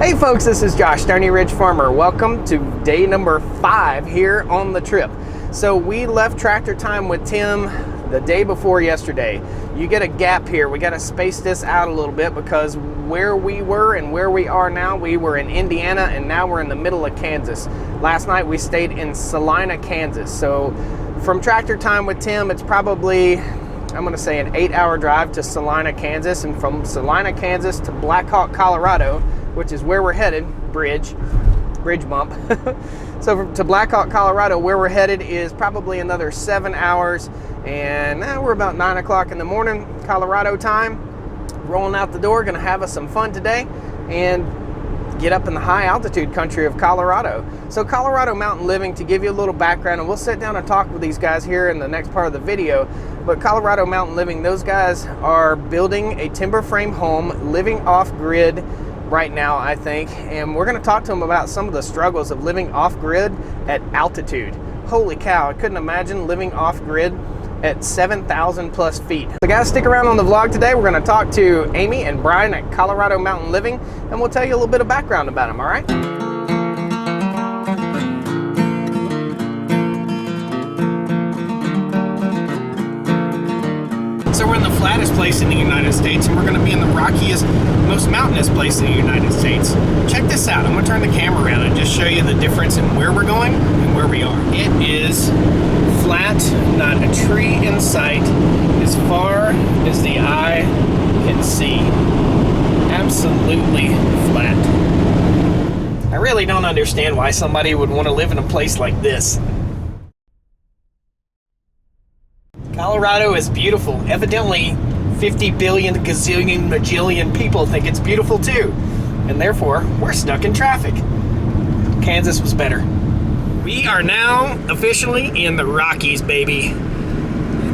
Hey folks, this is Josh, Stoney Ridge Farmer. Welcome to day number 5 here on the trip. So we left Tractor Time with Tim the day before yesterday. You get a gap here. We got to space this out a little bit because where we were and where we are now, we were in Indiana and now we're in the middle of Kansas. Last night we stayed in Salina, Kansas. So from Tractor Time with Tim, it's probably, I'm going to say, an 8-hour drive to Salina, Kansas, and from Salina, Kansas to Blackhawk, Colorado, which is where we're headed. Bridge bump. So to Blackhawk, Colorado, where we're headed is probably another 7 hours, and we're about 9 o'clock in the morning Colorado time, rolling out the door. Gonna have us some fun today and get up in the high altitude country of Colorado. So Colorado Mountain Living, to give you a little background, and we'll sit down and talk with these guys here in the next part of the video, but Colorado Mountain Living, those guys are building a timber frame home, living off grid right now, I think, and we're going to talk to them about some of the struggles of living off grid at altitude. Holy cow, I couldn't imagine living off grid at 7,000 plus feet. So guys, stick around on the vlog today. We're going to talk to Amy and Brian at Colorado Mountain Living, and we'll tell you a little bit of background about them, all right? So we're in the flattest place in the United States, and we're going to be in the rockiest, most mountainous place in the United States. Check this out. I'm going to turn the camera around and just show you the difference in where we're going and where we are. It is flat, not a tree in sight, as far as the eye can see. Absolutely flat. I really don't understand why somebody would want to live in a place like this. Colorado is beautiful. Evidently, 50 billion gazillion majillion people think it's beautiful too. And therefore, we're stuck in traffic. Kansas was better. We are now officially in the Rockies, baby.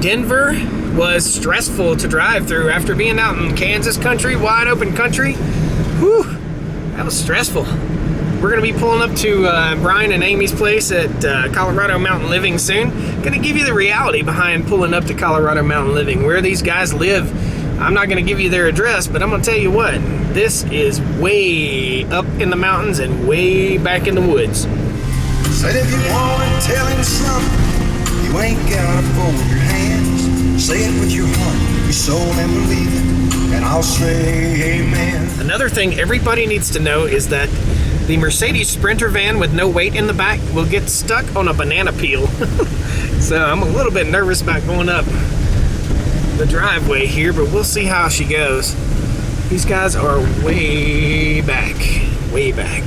Denver was stressful to drive through after being out in Kansas country, wide open country. Whew, that was stressful. We're going to be pulling up to Brian and Amy's place at Colorado Mountain Living soon. Going to give you the reality behind pulling up to Colorado Mountain Living, where these guys live. I'm not going to give you their address, but I'm going to tell you what, this is way up in the mountains and way back in the woods. Said if you want to tell him something, you ain't got to fold your hands. Say it with your heart, your soul, and believe it, and I'll say amen. Another thing everybody needs to know is that the Mercedes Sprinter van with no weight in the back will get stuck on a banana peel. So I'm a little bit nervous about going up the driveway here, but we'll see how she goes. These guys are way back, way back.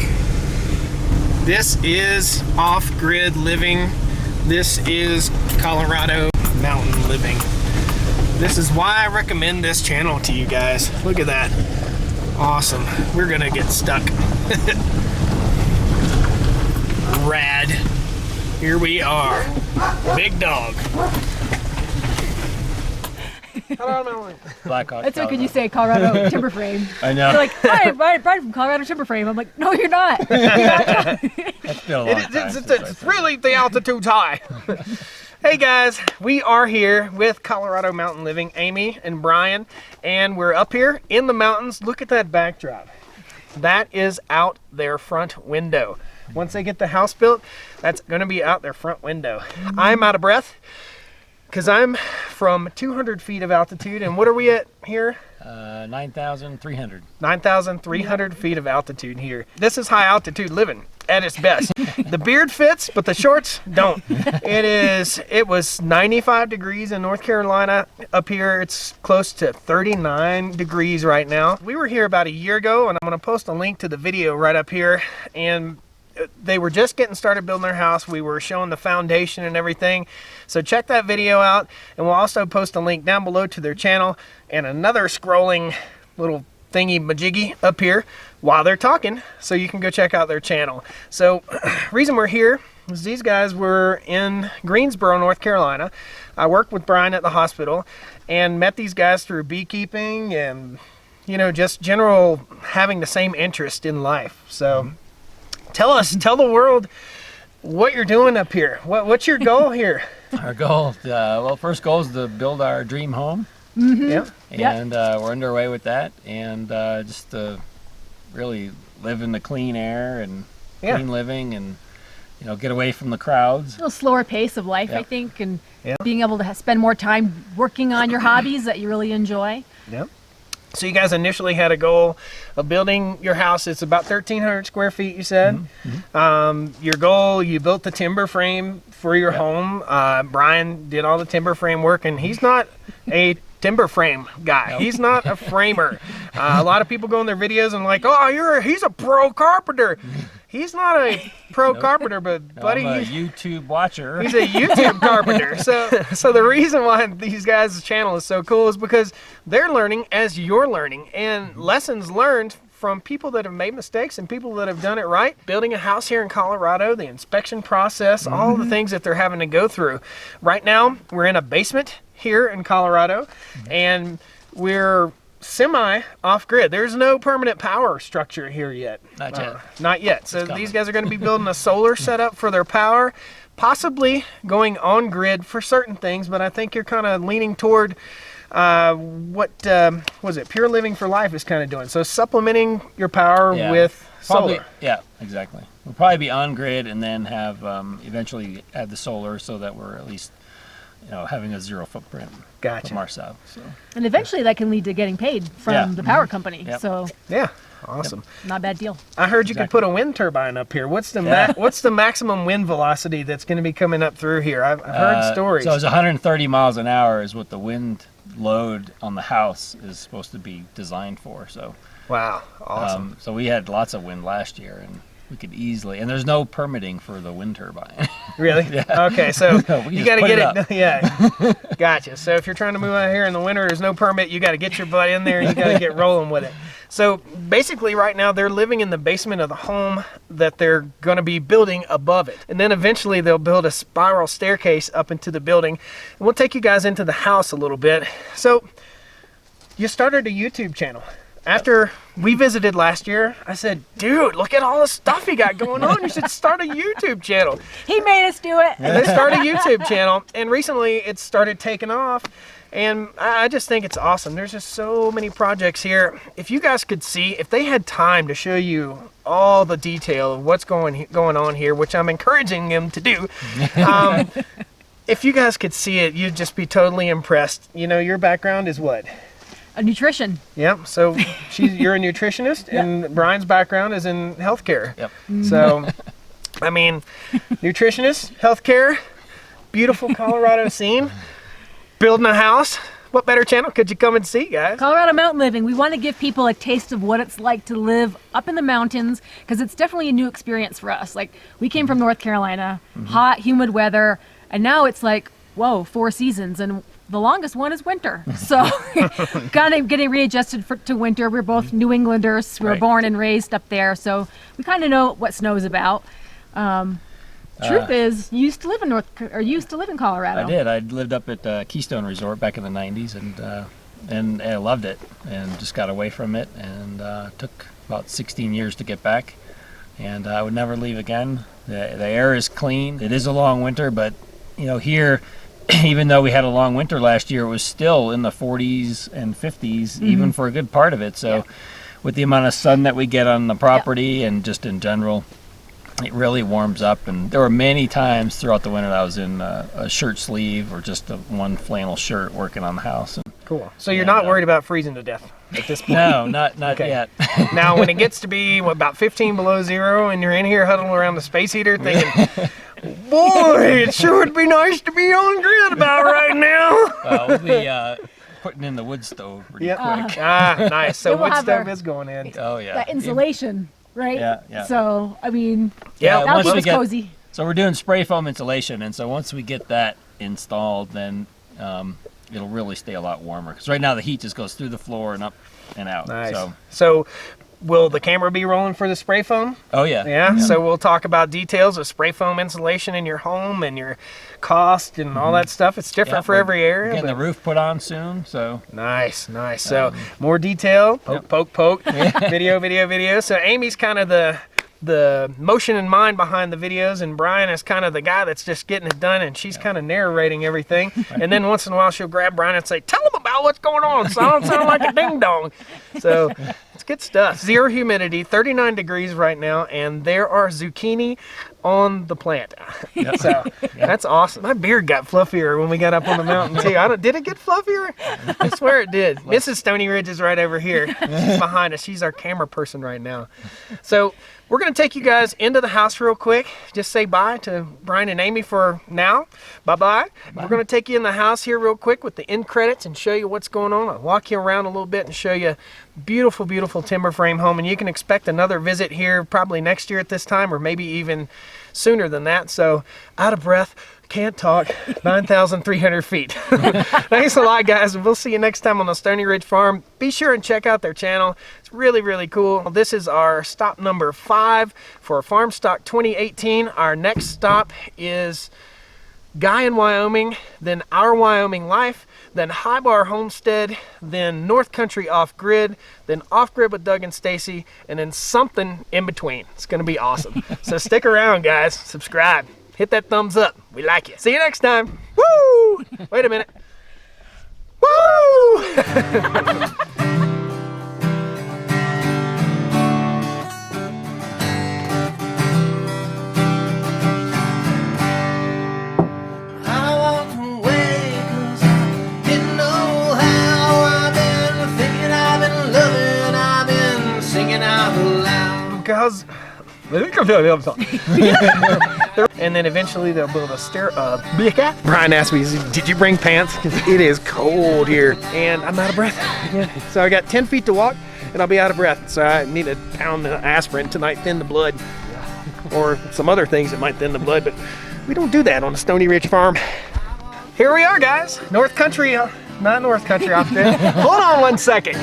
This is off-grid living. This is Colorado Mountain Living. This is why I recommend this channel to you guys. Look at that. Awesome. We're gonna get stuck. Rad. Here we are. Big dog. Blackhawk. That's what could you say, Colorado timber frame. I know. You're like, hi, Brian from Colorado timber frame. I'm like, no, you're not. You're not. It's been a long time. It's really, the altitude's high. Hey guys, we are here with Colorado Mountain Living, Amy and Brian, and we're up here in the mountains. Look at that backdrop. That is out their front window. Once they get the house built, that's gonna be out their front window. I'm out of breath because I'm from 200 feet of altitude, and what are we at here? 9,300. 9,300 feet of altitude here. This is high altitude living at its best. The beard fits, but the shorts don't. It was 95 degrees in North Carolina. Up here, it's close to 39 degrees right now. We were here about a year ago, and I'm gonna post a link to the video right up here, and they were just getting started building their house. We were showing the foundation and everything. So check that video out, and we'll also post a link down below to their channel and another scrolling little thingy majiggy up here while they're talking, so you can go check out their channel. So reason we're here is these guys were in Greensboro, North Carolina. I worked with Brian at the hospital and met these guys through beekeeping and, you know, just general having the same interest in life. So tell the world what you're doing up here. What's your goal here? Our goal, well, first goal is to build our dream home. Yeah. And we're underway with that, and just to really live in the clean air and Yeah. clean living, and get away from the crowds. A little slower pace of life, I Yep. think, and Yep. being able to spend more time working on your hobbies that you really enjoy. Yep. So you guys initially had a goal of building your house. It's about 1,300 square feet, you said. Your goal, you built the timber frame for your home. Brian did all the timber frame work, and he's not a timber frame guy. Nope. He's not a framer. A lot of people go in their videos and like, oh, he's a pro carpenter. He's not a pro carpenter, but buddy, I'm a YouTube watcher. he's a YouTube carpenter. So the reason why these guys' channel is so cool is because they're learning as you're learning, and lessons learned from people that have made mistakes and people that have done it right. Building a house here in Colorado, the inspection process, all the things that they're having to go through. Right now, we're in a basement here in Colorado, and we're semi off grid. There's no permanent power structure here yet. Not yet. Not yet. So coming. these guys are going to be building a solar setup for their power, possibly going on grid for certain things, but I think you're kind of leaning toward what was it? Pure Living for Life is kind of doing. So supplementing your power Yeah. with Probably, solar. yeah, exactly. We'll probably be on grid and then have eventually add the solar so that we're at least having a zero footprint Gotcha. from our side. So And eventually that can lead to getting paid from Yeah. the power company. Yep. So Yeah. Awesome. not a bad deal. I heard you could Exactly. put a wind turbine up here. What's the Yeah. what's the maximum wind velocity that's going to be coming up through here? I've heard stories. So it's 130 miles an hour is what the wind load on the house is supposed to be designed for. So Wow. Awesome. so we had lots of wind last year, and we could easily, and there's no permitting for the wind turbine. Really? Okay, so No, we you just got to put get it it. up. Yeah. Gotcha. So if you're trying to move out here in the winter, there's no permit. You got to get your butt in there. And you got to get rolling with it. So basically, right now they're living in the basement of the home that they're going to be building above it, and then eventually they'll build a spiral staircase up into the building. And we'll take you guys into the house a little bit. So you started a YouTube channel. After we visited last year, I said, dude, look at all the stuff you got going on. You should start a YouTube channel. He made us do it. And they started a YouTube channel, and recently it started taking off, and I just think it's awesome. There's just so many projects here. If you guys could see, if they had time to show you all the detail of what's going on here, which I'm encouraging them to do, if you guys could see it, you'd just be totally impressed. Your background is what? A nutrition. Yep. So you're a nutritionist, and Brian's background is in healthcare. Yep. So, I mean, nutritionist, healthcare, beautiful Colorado scene, building a house. What better channel could you come and see, guys? Colorado mountain living. We want to give people a taste of what it's like to live up in the mountains, because it's definitely a new experience for us. Like, we came from North Carolina, hot, humid weather, and now it's like, whoa, 4 seasons, and the longest one is winter. So kind of getting readjusted to winter. We're both New Englanders. We were Right. born and raised up there, so we kind of know what snow's about. Truth is, you used to live in Colorado. I did. I lived up at Keystone Resort back in the 90s, and I loved it, and just got away from it, and took about 16 years to get back, and I would never leave again. The air is clean. It is a long winter, but here, even though we had a long winter last year, it was still in the 40s and 50s, even for a good part of it. So with the amount of sun that we get on the property and just in general, it really warms up. And there were many times throughout the winter that I was in a shirt sleeve or just one flannel shirt working on the house. And Cool. So you're not worried about freezing to death at this point? no, not Okay. yet. Now, when it gets to be about 15 below zero and you're in here huddled around the space heater thinking, boy, it sure would be nice to be on grid about right now. We'll be putting in the wood stove pretty Yep. quick. Nice. So It will wood have stove our- is going in. Oh, yeah. That insulation, right? Yeah. So, I mean, Yeah, that'll once keep we us get- cozy. So we're doing spray foam insulation, and so once we get that installed, then it'll really stay a lot warmer. Because right now the heat just goes through the floor and up and out. Nice. So, So will the camera be rolling for the spray foam? oh yeah. Yeah. So we'll talk about details of spray foam insulation in your home and your cost and all that stuff. It's different Yeah, for we're every area. Getting the but- roof put on soon, so Nice. So more detail, poke, video. So Amy's kind of the motion and mind behind the videos, and Brian is kind of the guy that's just getting it done, and she's kind of narrating everything. And then once in a while she'll grab Brian and say, tell him about what's going on, so I don't sound like a ding dong. So It's good stuff. Zero humidity, 39 degrees right now, and there are zucchini on the plant. So that's awesome. My beard got fluffier when we got up on the mountain too. Did it get fluffier? I swear it did. Mrs. Stoney Ridge is right over here. She's behind us. She's our camera person right now. So we're going to take you guys into the house real quick. Just say bye to Brian and Amy for now. Bye-bye. We're going to take you in the house here real quick with the end credits and show you what's going on. I'll walk you around a little bit and show you beautiful, beautiful timber frame home. And you can expect another visit here probably next year at this time, or maybe even sooner than that. So out of breath, can't talk, 9,300 feet. Thanks a lot, guys, and we'll see you next time on the Stoney Ridge Farm. Be sure and check out their channel. It's really, really cool. This is our stop number 5 for FARMSTOCK 2018. Our next stop is Guy in Wyoming, then Our Wyoming Life, then High Bar Homestead, then North Country Off Grid, then Off Grid with Doug and Stacy, and then something in between. It's going to be awesome. So stick around, guys. Subscribe. Hit that thumbs up. We like it. See you next time. Woo! Wait a minute. Woo! Because and then eventually they'll build a stair. Brian asked me, did you bring pants? It is cold here and I'm out of breath again. So I got 10 feet to walk and I'll be out of breath. So I need to pound the aspirin to might thin the blood, or some other things that might thin the blood, but we don't do that on the Stoney Ridge Farm. Here we are, guys. North Country, not North Country off there. Hold on one second.